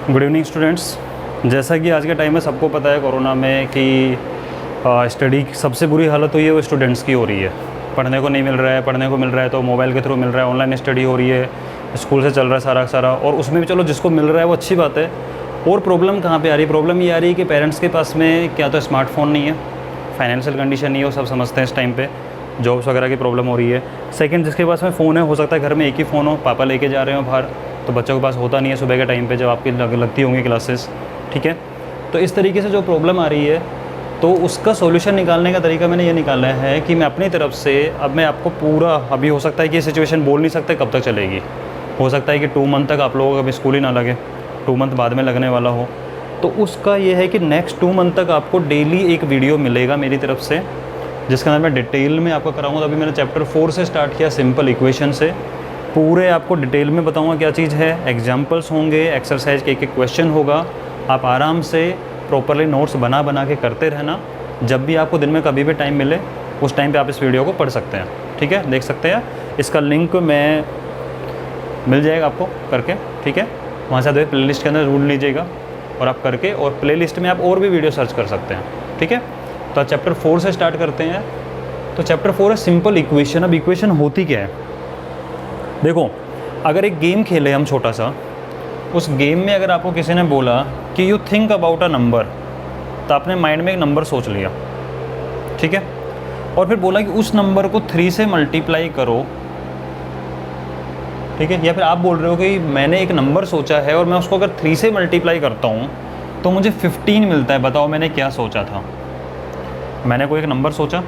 Good evening students. जैसा कि आज के टाइम में सबको पता है कोरोना में कि स्टडी सबसे बुरी हालत हुई है वो स्टूडेंट्स की हो रही है। पढ़ने को नहीं मिल रहा है, पढ़ने को मिल रहा है तो मोबाइल के थ्रू मिल रहा है, ऑनलाइन स्टडी हो रही है, स्कूल से चल रहा है सारा सारा। और उसमें भी चलो जिसको मिल रहा है वो अच्छी बात है। और प्रॉब्लम कहाँ पे आ रही है? प्रॉब्लम ये आ रही है कि पेरेंट्स के पास में क्या तो स्मार्टफोन नहीं है, फाइनेंशियल कंडीशन नहीं है, वो सब समझते हैं इस टाइम पे, जॉब्स वगैरह की प्रॉब्लम हो रही है। सेकंड, जिसके पास में फ़ोन है, हो सकता है घर में एक ही फ़ोन हो, पापा लेके जा रहे हो बाहर, तो बच्चों के पास होता नहीं है सुबह के टाइम पे जब आपकी लगती होंगी क्लासेस, ठीक है। तो इस तरीके से जो प्रॉब्लम आ रही है तो उसका सॉल्यूशन निकालने का तरीका मैंने ये निकाला है कि मैं अपनी तरफ से अब मैं आपको पूरा, अभी हो सकता है कि ये सिचुएशन बोल नहीं सकते कब तक चलेगी, हो सकता है कि 2 मंथ तक आप लोगों का अभी स्कूल ही ना लगे, 2 मंथ बाद में लगने वाला हो। तो उसका ये है कि नेक्स्ट 2 मंथ तक आपको डेली एक वीडियो मिलेगा मेरी तरफ से, जिसके अंदर मैं डिटेल में आपको कराऊंगा। तो अभी मैंने चैप्टर 4 से स्टार्ट किया, सिंपल इक्वेशन से, पूरे आपको डिटेल में बताऊंगा क्या चीज़ है। एग्जाम्पल्स होंगे, एक्सरसाइज के एक क्वेश्चन होगा, आप आराम से प्रॉपरली नोट्स बना बना के करते रहना। जब भी आपको दिन में कभी भी टाइम मिले उस टाइम पे आप इस वीडियो को पढ़ सकते हैं, ठीक है, देख सकते हैं। इसका लिंक मैं मिल जाएगा आपको करके, ठीक है, वहाँ से प्ले लिस्ट के अंदर ढूंढ लीजिएगा और आप करके, और प्ले लिस्ट में आप और भी वीडियो सर्च कर सकते हैं, ठीक है। तो चैप्टर 4 से स्टार्ट करते हैं। तो चैप्टर 4 है सिंपल इक्वेशन। अब इक्वेशन होती क्या है? देखो, अगर एक गेम खेले हम छोटा सा, उस गेम में अगर आपको किसी ने बोला कि you think about a number, तो आपने माइंड में एक नंबर सोच लिया, ठीक है, और फिर बोला कि उस नंबर को 3 से मल्टीप्लाई करो, ठीक है। या फिर आप बोल रहे हो कि मैंने एक नंबर सोचा है और मैं उसको अगर 3 से मल्टीप्लाई करता हूँ तो मुझे 15 मिलता है, बताओ मैंने क्या सोचा था। मैंने कोई एक नंबर सोचा,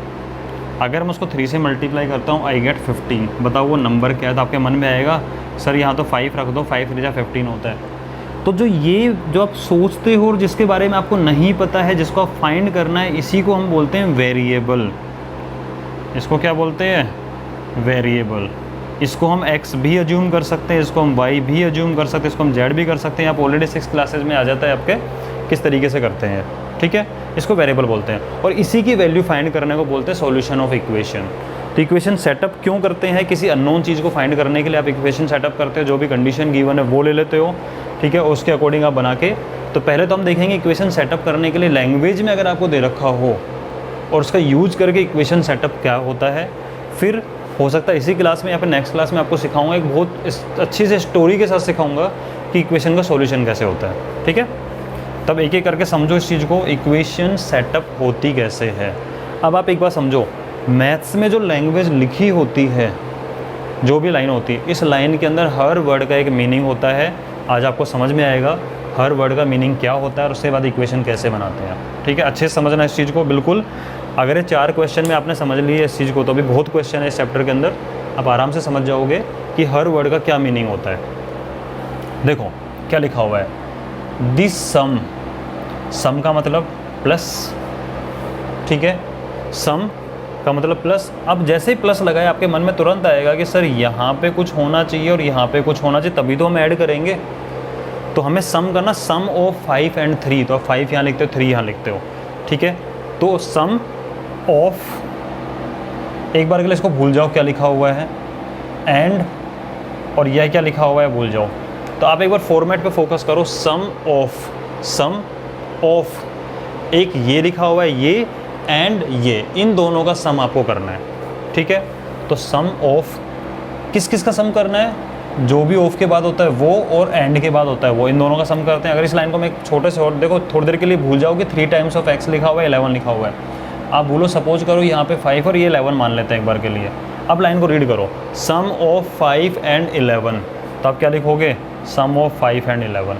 अगर मैं उसको 3 से मल्टीप्लाई करता हूँ आई गेट 15, बताओ वो नंबर क्या है? तो आपके मन में आएगा सर यहाँ तो 5 रख दो, 5 3 15 होता है। तो जो आप सोचते हो और जिसके बारे में आपको नहीं पता है, जिसको आप फाइंड करना है, इसी को हम बोलते हैं वेरिएबल। इसको क्या बोलते हैं? वेरिएबल। इसको हम x भी अज्यूम कर सकते हैं, इसको हम y भी अज्यूम कर सकते हैं, इसको हम z भी कर सकते हैं। आप ऑलरेडी 6 क्लासेज में आ जाता है आपके किस तरीके से करते हैं, ठीक है। इसको वेरिएबल बोलते हैं और इसी की वैल्यू फाइंड करने को बोलते हैं सॉल्यूशन ऑफ इक्वेशन। तो इक्वेशन सेटअप क्यों करते हैं? किसी अननोन चीज़ को फाइंड करने के लिए आप इक्वेशन सेटअप करते हो, जो भी कंडीशन गिवन है वो ले लेते हो, ठीक है, उसके अकॉर्डिंग आप बना के। तो पहले तो हम देखेंगे इक्वेशन सेटअप करने के लिए लैंग्वेज में अगर आपको दे रखा हो और उसका यूज करके इक्वेशन सेटअप क्या होता है। फिर हो सकता है इसी क्लास में या फिर नेक्स्ट क्लास में आपको सिखाऊंगा, एक बहुत अच्छी से स्टोरी के साथ सिखाऊंगा कि इक्वेशन का सॉल्यूशन कैसे होता है, ठीक है। तब एक एक करके समझो इस चीज़ को, इक्वेशन सेटअप होती कैसे है। अब आप एक बार समझो, मैथ्स में जो लैंग्वेज लिखी होती है, जो भी लाइन होती है, इस लाइन के अंदर हर वर्ड का एक मीनिंग होता है। आज आपको समझ में आएगा हर वर्ड का मीनिंग क्या होता है और उसके बाद इक्वेशन कैसे बनाते हैं, ठीक है। अच्छे से समझना इस चीज़ को बिल्कुल। अगर ये 4 क्वेश्चन में आपने समझ लिए इस चीज़ को तो अभी बहुत क्वेश्चन है इस चैप्टर के अंदर, आप आराम से समझ जाओगे कि हर वर्ड का क्या मीनिंग होता है। देखो क्या लिखा हुआ है, दिस सम, सम का मतलब प्लस, ठीक है, सम का मतलब प्लस। अब जैसे ही प्लस लगाए आपके मन में तुरंत आएगा कि सर यहाँ पे कुछ होना चाहिए और यहाँ पे कुछ होना चाहिए, तभी तो हम ऐड करेंगे। तो हमें सम करना, सम ऑफ 5 and 3, तो आप 5 यहाँ लिखते हो, 3 यहाँ लिखते हो, ठीक है। तो सम ऑफ, एक बार के लिए इसको भूल जाओ क्या लिखा हुआ है, एंड और यह क्या लिखा हुआ है भूल जाओ। तो आप एक बार फॉर्मेट पे फोकस करो, सम ऑफ, एक ये लिखा हुआ है ये एंड ये, इन दोनों का सम आपको करना है, ठीक है। तो सम ऑफ किस किस का सम करना है? जो भी ऑफ के बाद होता है वो और एंड के बाद होता है वो, इन दोनों का सम करते हैं। अगर इस लाइन को मैं एक छोटे से और देखो, थोड़ी देर के लिए भूल जाओ कि 3 टाइम्स ऑफ x लिखा हुआ है, 11 लिखा हुआ है, आप बोलो सपोज करो यहाँ पे 5 और ये 11 मान लेते हैं एक बार के लिए। अब लाइन को रीड करो, सम ऑफ 5 and 11, तो आप क्या लिखोगे? सम ऑफ 5 and 11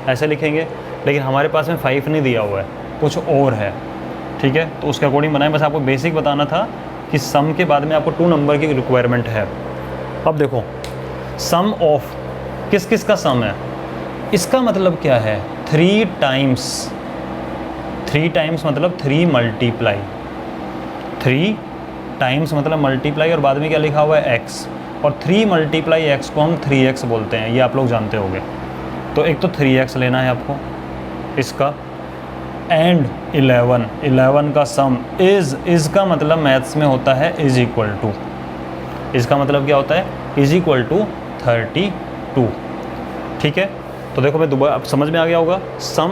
ऐसे लिखेंगे। लेकिन हमारे पास में 5 नहीं दिया हुआ है, कुछ और है, ठीक है, तो उसके अकॉर्डिंग बनाए। बस आपको बेसिक बताना था कि सम के बाद में आपको 2 नंबर की रिक्वायरमेंट है। अब देखो, सम ऑफ किस किस का सम है, इसका मतलब क्या है? 3 टाइम्स, 3 टाइम्स मतलब 3 मल्टीप्लाई, 3 टाइम्स मतलब मल्टीप्लाई, और बाद में क्या लिखा हुआ है? x, और 3 मल्टीप्लाई x को हम 3x बोलते हैं, ये आप लोग जानते होंगे। तो एक तो 3x लेना है आपको इसका, एंड 11 का सम इज़ का मतलब मैथ्स में होता है इज इक्वल टू, इसका मतलब क्या होता है? इज इक्वल टू 32, ठीक है। तो देखो मैं दोबारा, अब समझ में आ गया होगा। सम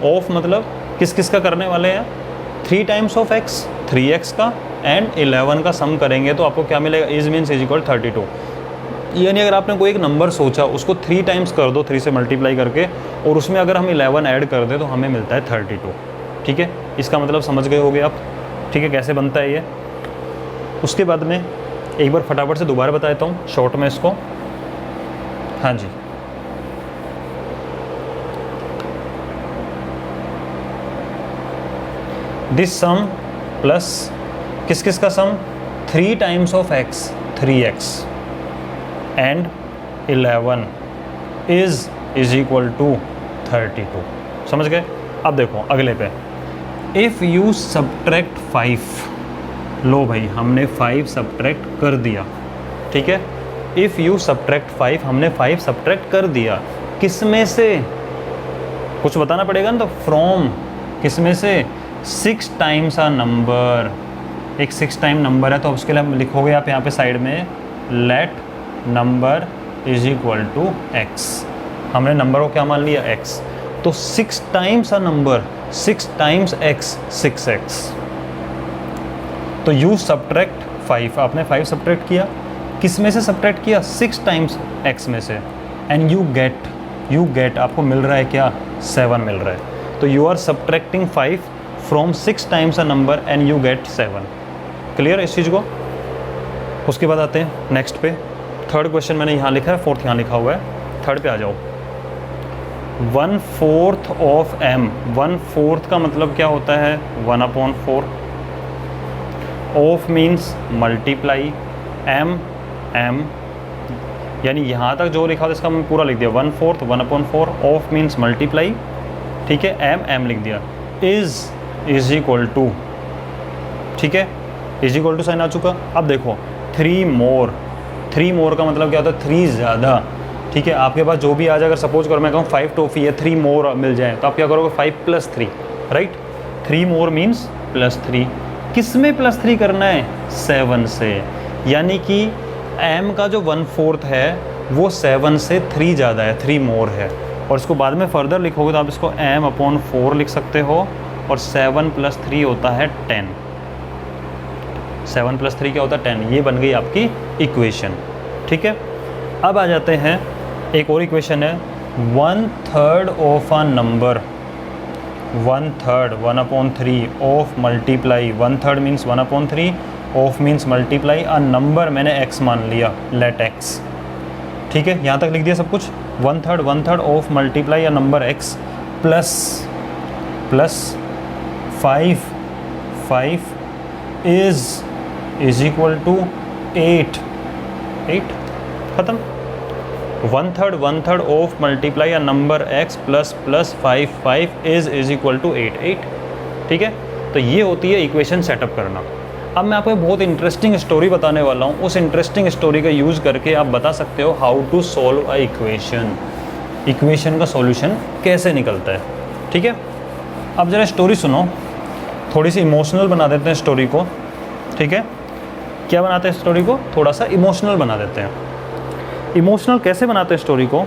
ऑफ मतलब किस किस का करने वाले हैं, 3 टाइम्स ऑफ x, 3x का एंड 11 का सम करेंगे तो आपको क्या मिलेगा, इज मीन्स इज इक्वल 32। यानी अगर आपने कोई एक नंबर सोचा उसको 3 टाइम्स कर दो, 3 से मल्टीप्लाई करके, और उसमें अगर हम 11 ऐड कर दें तो हमें मिलता है 32। ठीक है, इसका मतलब समझ गए होगे आप। ठीक है, कैसे बनता है ये। उसके बाद में एक बार फटाफट से दोबारा बता देता हूँ शॉर्ट में इसको। हाँ जी, दिस सम प्लस किस किस का sum, 3 times of x, 3x and 11 is equal to 32। समझ गए। अब देखो अगले पे, इफ़ यू सब्ट्रैक्ट 5, लो भाई हमने 5 सब्ट्रैक्ट कर दिया। ठीक है, इफ़ यू सब्ट्रैक्ट 5, हमने 5 सब्ट्रैक्ट कर दिया, किस में से, कुछ बताना पड़ेगा ना, तो फ्रॉम किस में से, 6 टाइम्स अ नंबर। एक 6 टाइम नंबर है तो उसके लिए लिखोगे आप यहाँ पे साइड में, let number is equal to x। हमने नंबर को क्या मान लिया, x। तो 6 times a number, 6 times x, 6x। तो यू सब्ट्रैक्ट 5, आपने 5 सब्ट्रैक्ट किया, किस में से सब्ट्रैक्ट किया, 6 टाइम्स x में से, एंड यू गेट आपको मिल रहा है क्या, 7 मिल रहा है। तो you are subtracting 5 from 6 times a number and you get 7। Clear इस चीज़ को। उसके बाद आते हैं नेक्स्ट पे। थर्ड क्वेश्चन मैंने यहाँ लिखा है, फोर्थ यहाँ लिखा हुआ है, थर्ड पे आ जाओ। 1/4 ऑफ m, 1/4 का मतलब क्या होता है, 1/4। ऑफ मीन्स मल्टीप्लाई, m यानी यहाँ तक जो लिखा था इसका मैं पूरा लिख दिया, 1/4, 1/4। ऑफ मीन्स मल्टीप्लाई, ठीक है, m लिख दिया। इज इक्वल टू, ठीक है, इज इक्वल टू साइन आ चुका। अब देखो 3 मोर का मतलब क्या होता है, 3 ज़्यादा। ठीक है, आपके पास जो भी आ जाए, अगर सपोज करो मैं कहूँ 5 टॉफ़ी है, 3 मोर मिल जाए, तो आप क्या करोगे, 5 + 3, राइट। 3 मोर मीन्स +3। किस में +3 करना है, 7 से। यानी कि m का जो 1/4 है वो 7 से 3 ज़्यादा है, 3 मोर है। और इसको बाद में फर्दर लिखोगे तो आप इसको m/4 लिख सकते हो, और 7 + 3 होता है 10। 7 + 3 क्या होता है, 10। ये बन गई आपकी इक्वेशन। ठीक है, अब आ जाते हैं, एक और इक्वेशन है, 1/3 of a number, 1/3, 1/3 of multiply, 1/3 means 1/3, of means multiply a number, मैंने x मान लिया, लेट x। ठीक है, यहाँ तक लिख दिया सब कुछ। 1/3 of multiply a number x plus 5 is equal to 8 खत्म। 1/3 of multiply a number x plus 5 is equal to 8। ठीक है, तो ये होती है इक्वेशन सेटअप करना। अब मैं आपको बहुत इंटरेस्टिंग स्टोरी बताने वाला हूँ। उस इंटरेस्टिंग स्टोरी का यूज़ करके आप बता सकते हो how to solve a equation का सॉल्यूशन कैसे निकलता है। ठीक है, अब ज़रा स्टोरी सुनो, थोड़ी सी इमोशनल बना देते हैं स्टोरी को। ठीक है, क्या बनाते हैं स्टोरी को, थोड़ा सा इमोशनल बना देते हैं। इमोशनल कैसे बनाते हैं स्टोरी को,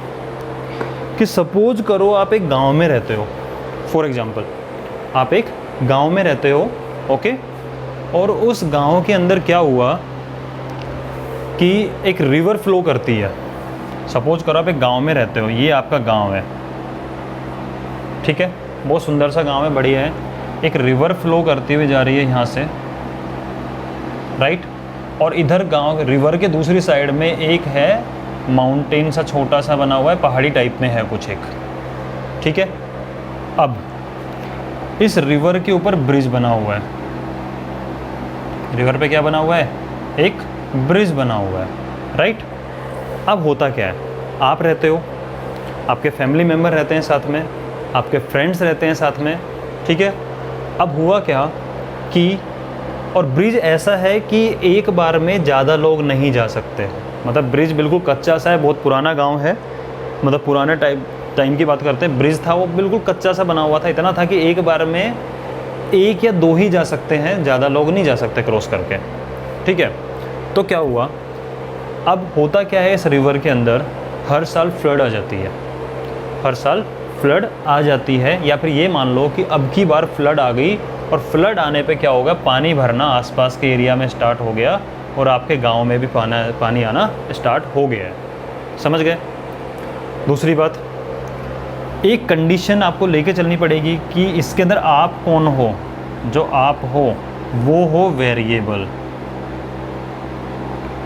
कि सपोज करो आप एक गांव में रहते हो, फॉर एग्जांपल आप एक गांव में रहते हो, ओके, और उस गांव के अंदर क्या हुआ कि एक रिवर फ्लो करती है। सपोज करो आप एक गांव में रहते हो, ये आपका गांव है, ठीक है, बहुत सुंदर सा गांव है, बढ़िया है। एक रिवर फ्लो करती हुई जा रही है यहाँ से, राइट, और इधर गांव रिवर के दूसरी साइड में एक है माउंटेन सा छोटा सा बना हुआ है, पहाड़ी टाइप में है कुछ एक। ठीक है, अब इस रिवर के ऊपर ब्रिज बना हुआ है। रिवर पे क्या बना हुआ है, एक ब्रिज बना हुआ है, राइट। अब होता क्या है, आप रहते हो, आपके फैमिली मेम्बर रहते हैं साथ में, आपके फ्रेंड्स रहते हैं साथ में, ठीक है। अब हुआ क्या कि, और ब्रिज ऐसा है कि एक बार में ज़्यादा लोग नहीं जा सकते, मतलब ब्रिज बिल्कुल कच्चा सा है, बहुत पुराना गांव है, मतलब पुराने टाइम की बात करते हैं। ब्रिज था वो बिल्कुल कच्चा सा बना हुआ था, इतना था कि एक बार में 1 या 2 ही जा सकते हैं, ज़्यादा लोग नहीं जा सकते क्रॉस करके। ठीक है, तो क्या हुआ, अब होता क्या है, इस रिवर के अंदर हर साल फ्लड आ जाती है। हर साल फ्लड आ जाती है। या फिर ये मान लो कि अब की बार फ्लड आ गई और फ्लड आने पे क्या होगा, पानी भरना आसपास के एरिया में स्टार्ट हो गया और आपके गांव में भी पानी आना स्टार्ट हो गया है। समझ गए। दूसरी बात, एक कंडीशन आपको लेके चलनी पड़ेगी कि इसके अंदर आप कौन हो, जो आप हो वो हो वेरिएबल।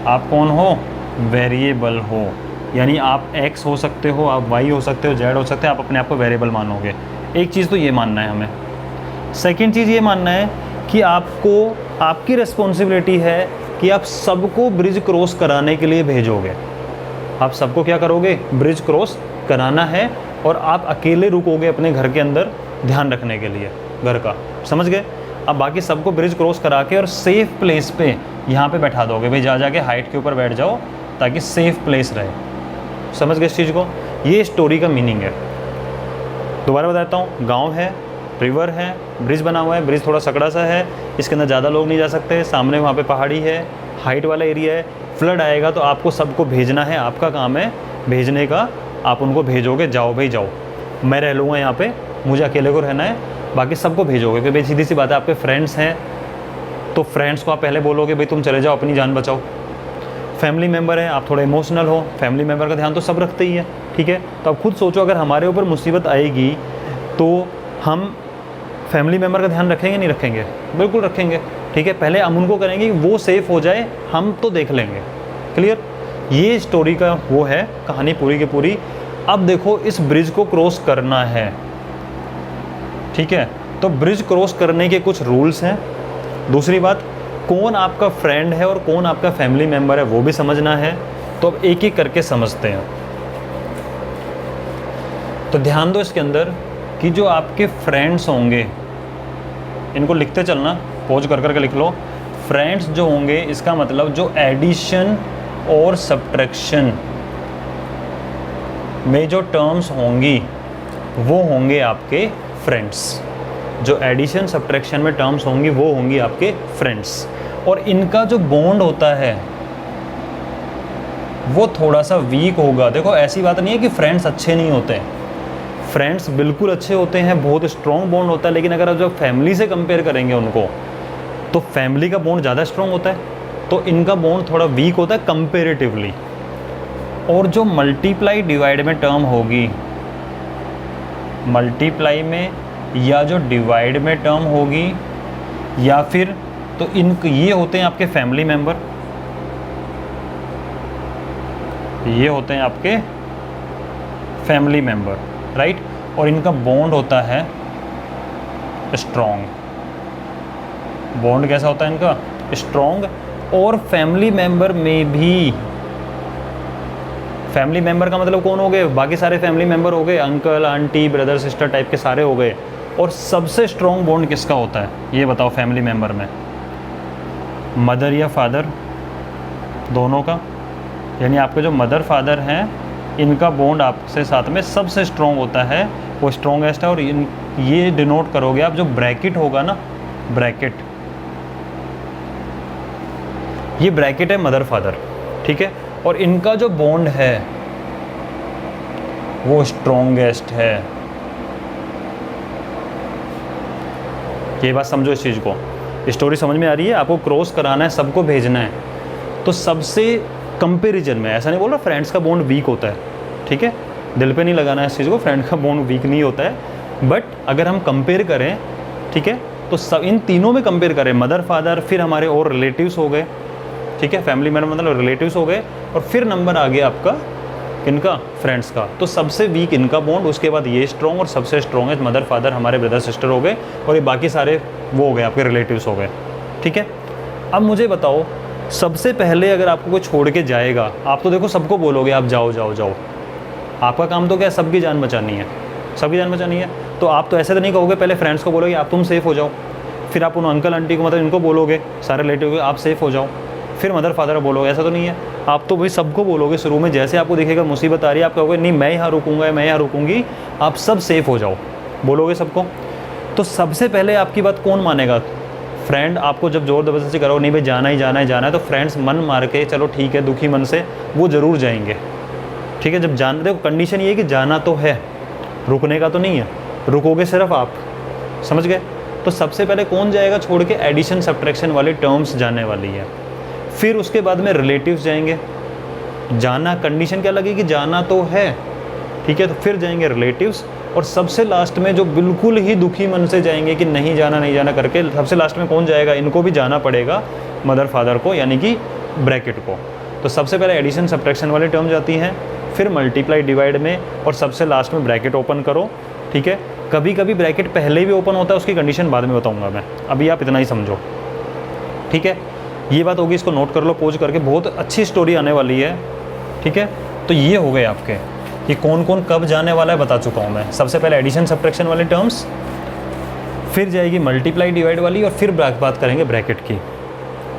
आप कौन हो, वेरिएबल हो, यानी आप x हो सकते हो, आप y हो सकते हो, z हो सकते हो, आप अपने आप को वेरिएबल मानोगे। एक चीज़ तो ये मानना है हमें। सेकंड चीज़ ये मानना है कि आपको, आपकी रिस्पॉन्सिबिलिटी है कि आप सबको ब्रिज क्रॉस कराने के लिए भेजोगे। आप सबको क्या करोगे, ब्रिज क्रॉस कराना है, और आप अकेले रुकोगे अपने घर के अंदर ध्यान रखने के लिए घर का। समझ गए। अब बाकी सबको ब्रिज क्रॉस करा के और सेफ़ प्लेस पे यहाँ पे बैठा दोगे, भाई जा के हाइट के ऊपर बैठ जाओ ताकि सेफ़ प्लेस रहे। समझ गए इस चीज़ को। ये स्टोरी का मीनिंग है। दोबारा बताता हूँ, गांव है, रिवर है, ब्रिज बना हुआ है, ब्रिज थोड़ा सकड़ा सा है, इसके अंदर ज़्यादा लोग नहीं जा सकते, सामने वहाँ पे पहाड़ी है, हाइट वाला एरिया है, फ्लड आएगा तो आपको सबको भेजना है, आपका काम है भेजने का। आप उनको भेजोगे, जाओ भाई जाओ, मैं रह लूँगा यहाँ पे, मुझे अकेले को रहना है, बाकी सबको भेजोगे। क्योंकि सीधी सी बात है, आपके फ्रेंड्स हैं तो फ्रेंड्स को आप पहले बोलोगे भाई तुम चले जाओ, अपनी जान बचाओ। फैमिली मेम्बर है, आप थोड़े इमोशनल हो, फैमिली मेम्बर का ध्यान तो सब रखते ही है, ठीक है। तो आप खुद सोचो, अगर हमारे ऊपर मुसीबत आएगी तो हम फैमिली मेम्बर का ध्यान रखेंगे नहीं रखेंगे? बिल्कुल रखेंगे, ठीक है। पहले हम उनको करेंगे कि वो सेफ़ हो जाए, हम तो देख लेंगे। क्लियर। ये स्टोरी का वो है, कहानी पूरी की पूरी। अब देखो, इस ब्रिज को क्रॉस करना है, ठीक है। तो ब्रिज क्रॉस करने के कुछ रूल्स हैं। दूसरी बात, कौन आपका फ्रेंड है और कौन आपका फैमिली मेम्बर है वो भी समझना है। तो अब एक एक करके समझते हैं। तो ध्यान दो इसके अंदर कि जो आपके फ्रेंड्स होंगे, इनको लिखते चलना, पॉज कर करके लिख लो। फ्रेंड्स जो होंगे, इसका मतलब जो एडिशन और सब्ट्रैक्शन में जो टर्म्स होंगी वो होंगे आपके फ्रेंड्स। जो एडिशन सब्ट्रैक्शन में टर्म्स होंगी वो होंगी आपके फ्रेंड्स। और इनका जो बॉन्ड होता है वो थोड़ा सा वीक होगा। देखो, ऐसी बात नहीं है कि फ्रेंड्स अच्छे नहीं होते हैं, फ्रेंड्स बिल्कुल अच्छे होते हैं, बहुत स्ट्रॉन्ग बॉन्ड होता है। लेकिन अगर आप जब फैमिली से कंपेयर करेंगे उनको, तो फैमिली का बॉन्ड ज़्यादा स्ट्रॉन्ग होता है, तो इनका बॉन्ड थोड़ा वीक होता है कंपेरेटिवली। और जो मल्टीप्लाई डिवाइड में टर्म होगी, मल्टीप्लाई में या जो डिवाइड में टर्म होगी, या फिर तो ये होते हैं आपके फैमिली मेंबर, ये होते हैं आपके फैमिली मेंबर, राइट। और इनका बॉन्ड होता है स्ट्रॉन्ग। बॉन्ड कैसा होता है इनका? स्ट्रॉन्ग। और फैमिली मेंबर में भी, फैमिली मेंबर का मतलब कौन हो गए? बाकी सारे फैमिली मेंबर हो गए, uncle aunty brother sister type के सारे हो गए। और सबसे स्ट्रॉन्ग बॉन्ड किसका होता है ये बताओ फैमिली मेंबर में? मदर या फादर, दोनों का। यानी आपके जो मदर फादर हैं, इनका बॉन्ड आपसे साथ में सबसे स्ट्रॉन्ग होता है, वो स्ट्रॉन्गेस्ट है। और ये डिनोट करोगे आप, जो ब्रैकेट होगा ना, ब्रैकेट, ये ब्रैकेट है मदर फादर, ठीक है। और इनका जो बॉन्ड है वो स्ट्रॉन्गेस्ट है। ये बात समझो इस चीज़ को। स्टोरी समझ में आ रही है? आपको क्रॉस कराना है, सबको भेजना है, तो सबसे कंपैरिजन में, ऐसा नहीं बोल रहा फ्रेंड्स का बॉन्ड वीक होता है, ठीक है, दिल पे नहीं लगाना है इस चीज़ को, फ्रेंड का बॉन्ड वीक नहीं होता है। बट अगर हम कंपेयर करें, ठीक है, तो सब इन तीनों में कंपेयर करें, मदर फादर, फिर हमारे और रिलेटिव्स हो गए, ठीक है, फैमिली मेंबर मतलब रिलेटिव्स हो गए, और फिर नंबर आ गया आपका इनका फ्रेंड्स का। तो सबसे वीक इनका बॉन्ड, उसके बाद ये स्ट्रॉन्ग, और सबसे स्ट्रॉन्ग मदर फादर हमारे ब्रदर सिस्टर हो गए, और ये बाकी सारे वो हो गए आपके रिलेटिव्स हो गए, ठीक है। अब मुझे बताओ, सबसे पहले अगर आपको कोई छोड़ के जाएगा, आप तो देखो सबको बोलोगे आप जाओ जाओ जाओ, आपका काम तो क्या है, सबकी जान बचानी है, सबकी जान बचानी है। तो आप तो ऐसे तो नहीं कहोगे, पहले फ्रेंड्स को बोलोगे आप तुम सेफ़ हो जाओ, फिर आप उन अंकल आंटी को मतलब इनको बोलोगे, सारे रिलेटिव को आप सेफ़ हो जाओ, फिर मदर फादर बोलोगे, ऐसा तो नहीं है। आप तो भाई सबको बोलोगे शुरू में, जैसे आपको दिखेगा मुसीबत आ रही है आप कहोगे नहीं मैं यहाँ रुकूंगा, मैं यहाँ रुकूंगी, आप सब सेफ़ हो जाओ, बोलोगे सबको। तो सबसे पहले आपकी बात कौन मानेगा? फ्रेंड आपको जब ज़ोर ज़बरदस्ती करो, नहीं भाई जाना ही जाना है जाना है, तो फ्रेंड्स मन मार के चलो ठीक है दुखी मन से वो ज़रूर जाएंगे, ठीक है। जब जान, देखो कंडीशन ये है कि जाना तो है, रुकने का तो नहीं है, रुकोगे सिर्फ आप, समझ गए। तो सबसे पहले कौन जाएगा छोड़ के, एडिशन सब्ट्रैक्शन वाली टर्म्स जाने वाली है। फिर उसके बाद में रिलेटिव्स जाएंगे, जाना कंडीशन क्या लगेगी, जाना तो है, ठीक है। तो फिर जाएंगे रिलेटिव्स, और सबसे लास्ट में जो बिल्कुल ही दुखी मन से जाएंगे कि नहीं जाना नहीं जाना करके, सबसे लास्ट में कौन जाएगा, इनको भी जाना पड़ेगा, मदर फादर को, यानी कि ब्रैकेट को। तो सबसे पहले एडिशन सब्ट्रैक्शन वाली टर्म जाती हैं, फिर मल्टीप्लाई डिवाइड में, और सबसे लास्ट में ब्रैकेट ओपन करो, ठीक है। कभी कभी ब्रैकेट पहले भी ओपन होता है, उसकी कंडीशन बाद में बताऊंगा मैं, अभी आप इतना ही समझो, ठीक है। ये बात होगी, इसको नोट कर लो पोज करके, बहुत अच्छी स्टोरी आने वाली है, ठीक है। तो ये हो गए आपके, ये कौन कौन कब जाने वाला है बता चुका हूँ मैं। सबसे पहले एडिशन सब्ट्रैक्शन वाली टर्म्स, फिर जाएगी मल्टीप्लाई डिवाइड वाली, और फिर बात करेंगे ब्रैकेट की।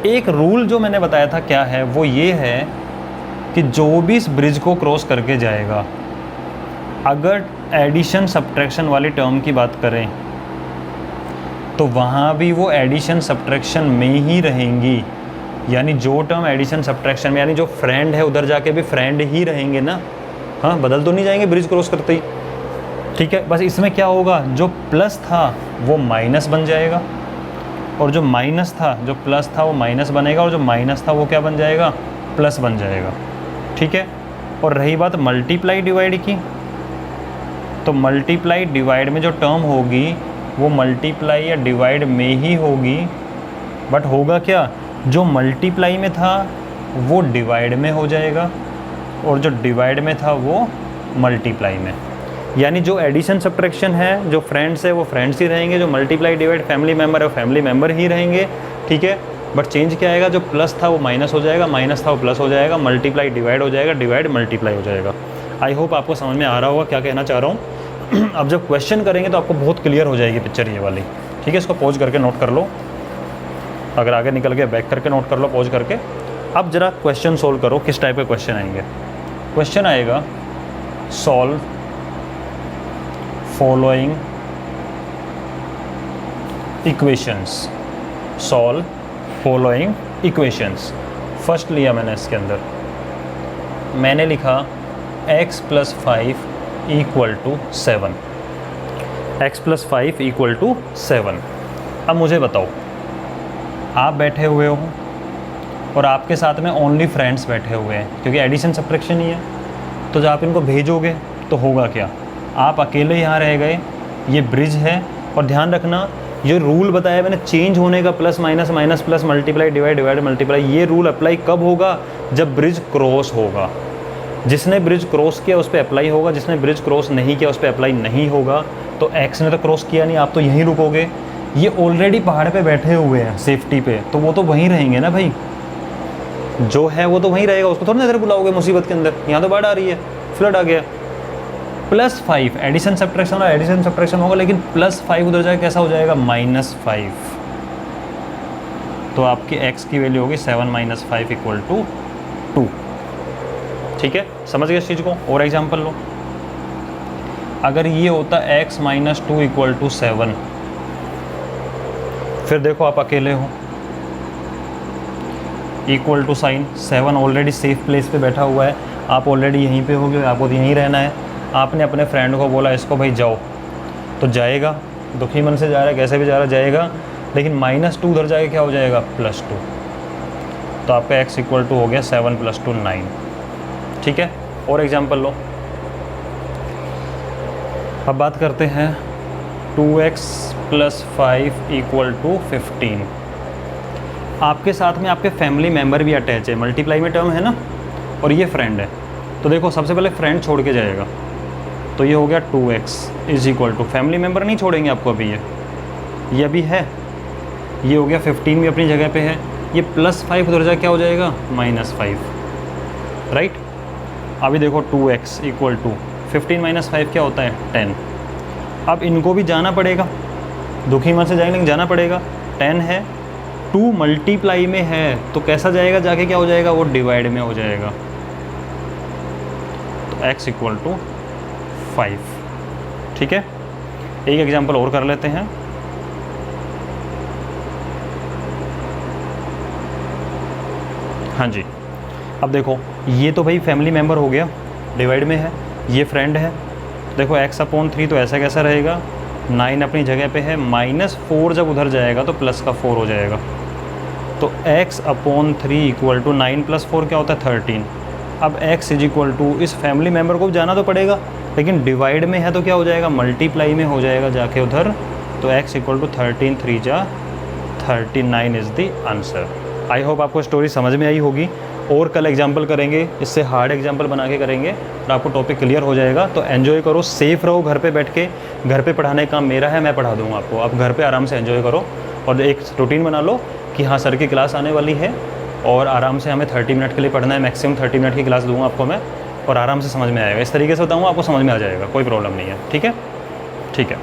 एक रूल जो मैंने बताया था क्या है, वो ये है कि जो भी इस ब्रिज को क्रॉस करके जाएगा, अगर एडिशन सब्ट्रैक्शन वाली टर्म की बात करें तो वहाँ भी वो एडिशन सब्ट्रैक्शन में ही रहेंगी, यानी जो टर्म एडिशन सब्ट्रैक्शन में, यानी जो फ्रेंड है उधर जाके भी फ्रेंड ही रहेंगे ना, हाँ, बदल तो नहीं जाएंगे ब्रिज क्रॉस करते ही, ठीक है। बस इसमें क्या होगा, जो प्लस था वो माइनस बन जाएगा, और जो माइनस था, जो प्लस था वो माइनस बनेगा, और जो माइनस था वो क्या बन जाएगा, प्लस बन जाएगा, ठीक है। और रही बात मल्टीप्लाई डिवाइड की, तो मल्टीप्लाई डिवाइड में जो टर्म होगी वो मल्टीप्लाई या डिवाइड में ही होगी, बट होगा क्या, जो मल्टीप्लाई में था वो डिवाइड में हो जाएगा, और जो डिवाइड में था वो मल्टीप्लाई में। यानी जो एडिशन सब्ट्रैक्शन है, जो फ्रेंड्स है वो फ्रेंड्स ही रहेंगे, जो मल्टीप्लाई डिवाइड फैमिली मेम्बर है वो फैमिली मेम्बर ही रहेंगे, ठीक है। बट चेंज क्या आएगा, जो प्लस था वो माइनस हो जाएगा, माइनस था वो प्लस हो जाएगा, मल्टीप्लाई डिवाइड हो जाएगा, डिवाइड मल्टीप्लाई हो जाएगा। आई होप आपको समझ में आ रहा होगा क्या कहना चाह रहा हूँ। अब जब क्वेश्चन करेंगे तो आपको बहुत क्लियर हो जाएगी पिक्चर ये वाली, ठीक है। इसको पॉज करके नोट कर लो, अगर आगे निकल गया बैक करके नोट कर लो पॉज करके। अब जरा क्वेश्चन सोल्व करो, किस टाइप के क्वेश्चन आएंगे। क्वेश्चन आएगा solve following equations, solve following equations. First लिया मैंने, इसके अंदर मैंने लिखा x + 5 = 7, x + 5 = 7। अब मुझे बताओ, आप बैठे हुए हो और आपके साथ में ओनली फ्रेंड्स बैठे हुए हैं, क्योंकि एडिशन सब्ट्रैक्शन ही है, तो जब आप इनको भेजोगे तो होगा क्या, आप अकेले यहाँ रह गए, ये ब्रिज है। और ध्यान रखना, ये रूल बताया मैंने चेंज होने का, plus minus minus plus, multiply divide divide multiply, ये रूल अप्लाई कब होगा, जब ब्रिज क्रॉस होगा। जिसने ब्रिज क्रॉस किया उस पर अप्लाई होगा, जिसने ब्रिज क्रॉस नहीं किया उस पर अप्लाई नहीं होगा। तो एक्स ने तो क्रॉस किया नहीं, आप तो यहीं रुकोगे, ये ऑलरेडी पहाड़ पे बैठे हुए हैं सेफ्टी पे, तो वो तो वहीं रहेंगे ना भाई, जो है वो तो वहीं रहेगा, उसको थोड़ा ना इधर बुलाओगे मुसीबत के अंदर, यहाँ तो बाढ़ आ रही है, फ्लड आ गया। +5 एडिशन सब्ट्रैक्शन और एडिशन सब्ट्रैक्शन होगा, लेकिन +5 उधर जाए कैसा हो जाएगा, -5। तो आपकी x की वैल्यू होगी 7 - 5 = 2, ठीक है। समझ गए इस चीज़ को। और एग्जाम्पल लो, अगर ये होता x - 2 = 7, फिर देखो आप अकेले हो, equal to sign, 7 already safe place पे बैठा हुआ है, आप ऑलरेडी यहीं पे होगे, आपको यहीं रहना है। आपने अपने फ्रेंड को बोला इसको भाई जाओ, तो जाएगा, दुखी मन से जा रहा है, कैसे भी जा रहा है जाएगा, लेकिन -2 उधर जाके क्या हो जाएगा, +2। तो आपका x = हो गया 7 + 2 9, ठीक है। और एग्जाम्पल लो, अब बात करते हैं 2x + 5 = 15। आपके साथ में आपके फैमिली मेम्बर भी अटैच है, मल्टीप्लाई में टर्म है ना, और ये फ्रेंड है। तो देखो सबसे पहले फ्रेंड छोड़ के जाएगा, तो ये हो गया 2x = फैमिली मेम्बर नहीं छोड़ेंगे आपको अभी, ये अभी है, ये हो गया 15 भी अपनी जगह पे है, ये +5 उधर जाके क्या हो जाएगा, -5, राइट। अभी देखो 2x = 15 - 5 क्या होता है, 10। अब इनको भी जाना पड़ेगा, दुखी मन से जाएंगे लेकिन जाना पड़ेगा, 10 है, 2 मल्टीप्लाई में है, तो कैसा जाएगा, जाके क्या हो जाएगा, वो डिवाइड में हो जाएगा। तो x = 5, ठीक है। एक एग्जांपल और कर लेते हैं, हाँ जी। अब देखो ये तो भाई फैमिली मेम्बर हो गया, डिवाइड में है, ये फ्रेंड है, देखो x/3 तो ऐसा कैसा रहेगा, 9 अपनी जगह पे है, -4 जब उधर जाएगा तो प्लस का 4 हो जाएगा। तो x/3 इक्वल टू 9 + 4 क्या होता है 13। अब x इज इक्वल टू इस फैमिली मेम्बर को जाना तो पड़ेगा, लेकिन डिवाइड में है तो क्या हो जाएगा, मल्टीप्लाई में हो जाएगा जाके उधर। तो x इक्वल टू 13 3 जा 39 is the answer. I hope आपको स्टोरी समझ में आई होगी। और कल एग्जाम्पल करेंगे, इससे हार्ड एग्जाम्पल बना के करेंगे और आपको टॉपिक क्लियर हो जाएगा। तो एन्जॉय करो, सेफ़ रहो घर पे बैठ के। घर पे पढ़ाने का काम मेरा है, मैं पढ़ा दूँगा आपको। आप घर पे आराम से एन्जॉय करो और एक रूटीन बना लो कि हाँ सर की क्लास आने वाली है और आराम से हमें 30 मिनट के लिए पढ़ना है, मैक्सिमम 30 मिनट की क्लास दूँगा आपको मैं, और आराम से समझ में आएगा। इस तरीके से बताऊँगा आपको समझ में आ जाएगा, कोई प्रॉब्लम नहीं है। ठीक है, ठीक है।